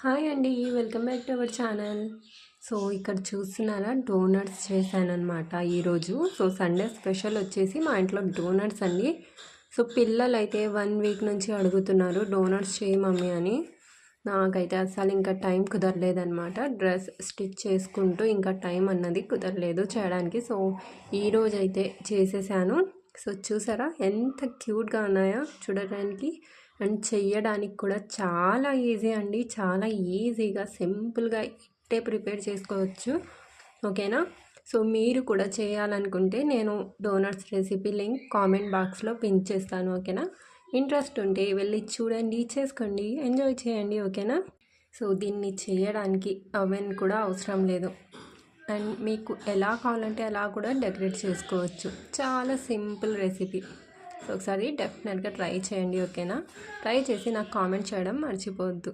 Hi అండి. Welcome back to our channel. So ఇక్కడ చూస్తున్నారా, డోనట్స్ చేశానన్నమాట ఈరోజు. సో సండే స్పెషల్ వచ్చేసి మా ఇంట్లో డోనట్స్ అండి. సో పిల్లలైతే 1 వీక్ నుంచి అడుగుతున్నారు డోనట్స్ చేయి మమ్మీ అని. నాకైతే అసలు ఇంకా టైం కుదరలేదన్నమాట. డ్రెస్ స్టిచ్ చేసుకుంటూ ఇంకా టైం అన్నది కుదరలేదు చేయడానికి. సో ఈరోజైతే చేసేసాను. సో చూసారా ఎంత క్యూట్గా ఉన్నాయో చూడడానికి, అండ్ చెయ్యడానికి కూడా చాలా ఈజీ అండి. చాలా ఈజీగా సింపుల్గా ఇట్టే ప్రిపేర్ చేసుకోవచ్చు. ఓకేనా. సో మీరు కూడా చేయాలనుకుంటే నేను డోనట్స్ రెసిపీ లింక్ కామెంట్ బాక్స్లో పిన్ చేస్తాను. ఓకేనా. ఇంట్రెస్ట్ ఉంటే వెళ్ళి చూడండి, చేసుకోండి, ఎంజాయ్ చేయండి. ఓకేనా. సో దీన్ని చేయడానికి అవెన్ కూడా అవసరం లేదు, అండ్ మీకు ఎలా కావాలంటే అలా కూడా డెకరేట్ చేసుకోవచ్చు. చాలా సింపుల్ రెసిపీ. సో ఒకసారి డెఫినెట్గా ట్రై చేయండి. ఓకేనా. ట్రై చేసి నాకు కామెంట్ చేయడం మర్చిపోవద్దు.